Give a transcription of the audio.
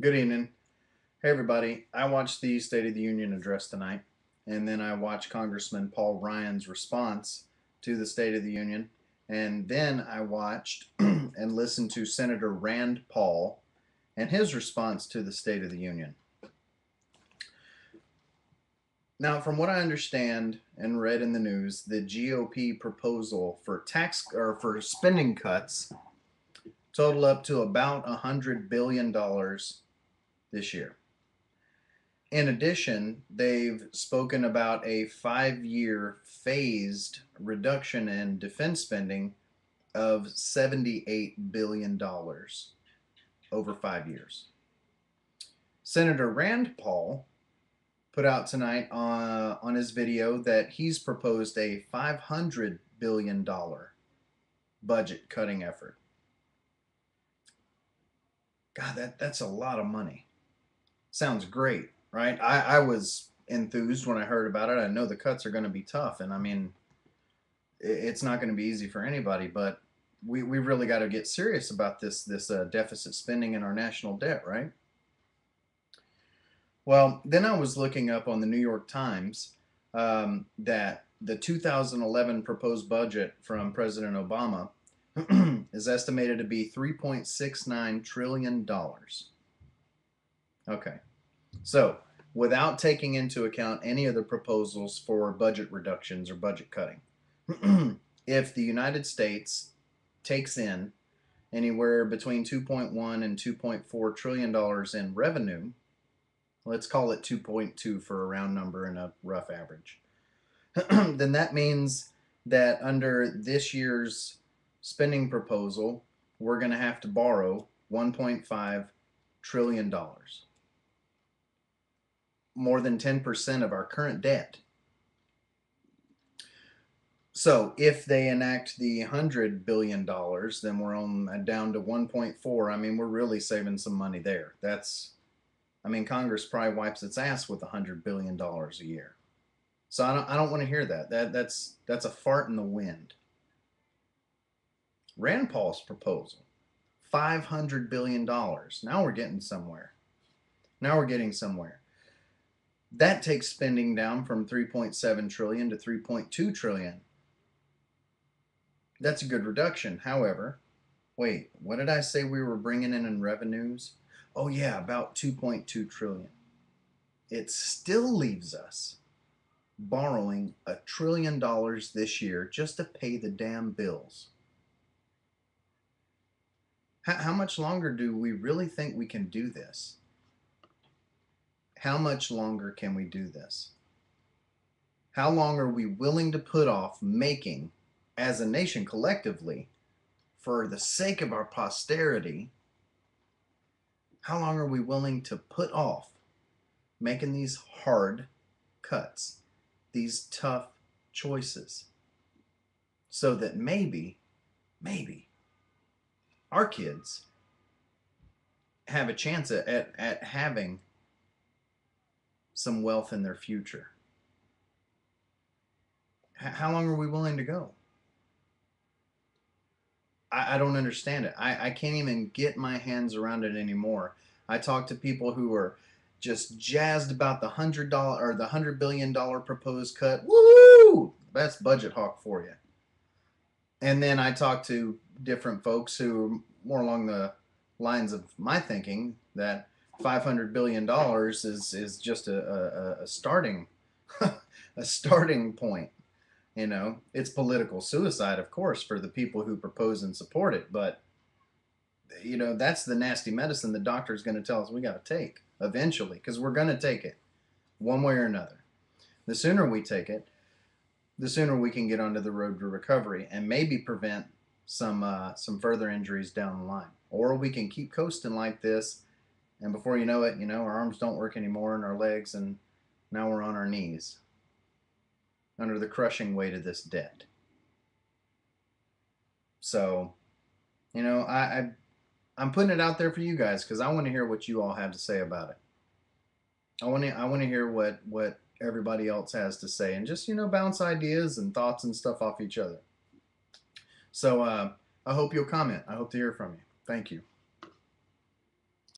Good evening. Hey, everybody. I watched the State of the Union address tonight, and then I watched Congressman Paul Ryan's response to the State of the Union, and then I watched and listened to Senator Rand Paul and his response to the State of the Union. Now, from what I understand and read in the news, the GOP proposal for tax or for spending cuts total up to about $100 billion this year. In addition, they've spoken about a 5 year phased reduction in defense spending of $78 billion over 5 years. Senator Rand Paul put out tonight on his video that he's proposed a $500 billion budget cutting effort. God, that's a lot of money. Sounds great, right? I was enthused when I heard about it. I know the cuts are going to be tough, and I mean, it's not going to be easy for anybody. But we really got to get serious about this deficit spending and our national debt, right? Well, then I was looking up on the New York Times that the 2011 proposed budget from President Obama is estimated to be $3.69 trillion. Okay. So, without taking into account any of the proposals for budget reductions or budget cutting, if the United States takes in anywhere between 2.1 and 2.4 trillion dollars in revenue, let's call it 2.2 for a round number and a rough average, then that means that under this year's spending proposal, we're going to have to borrow $1.5 trillion dollars, more than 10% of our current debt. So if they enact the $100 billion, then we're on down to 1.4. I mean, we're really saving some money there. I mean, Congress probably wipes its ass with $100 billion a year. So I don't want to hear that. That's a fart in the wind. Rand Paul's proposal, $500 billion. Now we're getting somewhere. Now we're getting somewhere. That takes spending down from 3.7 trillion to 3.2 trillion. That's a good reduction. However, wait, what did I say we were bringing in revenues? Oh yeah, about 2.2 trillion. It still leaves us borrowing $1 trillion this year just to pay the damn bills. How much longer do we really think we can do this? How much longer can we do this? How long are we willing to put off making, as a nation collectively, for the sake of our posterity, how long are we willing to put off making these hard cuts, these tough choices, so that maybe our kids have a chance at having some wealth in their future? How long are we willing to go? I don't understand it. I can't even get my hands around it anymore. I talk to people who are just jazzed about the $100 or the $100 billion proposed cut. Woo! That's budget hawk for you. And then I talk to different folks who are more along the lines of my thinking that $500 billion is just a starting a starting point. It's political suicide, of course, for the people who propose and support it, but that's the nasty medicine the doctor is going to tell us we got to take eventually, because we're going to take it one way or another. The sooner we take it, the sooner we can get onto the road to recovery and maybe prevent some further injuries down the line. Or we can keep coasting like this, and before you know it, our arms don't work anymore and our legs, and now we're on our knees under the crushing weight of this debt. So, I'm putting it out there for you guys because I want to hear what you all have to say about it. I want to hear what everybody else has to say, and just bounce ideas and thoughts and stuff off each other. So I hope you'll comment. I hope to hear from you. Thank you.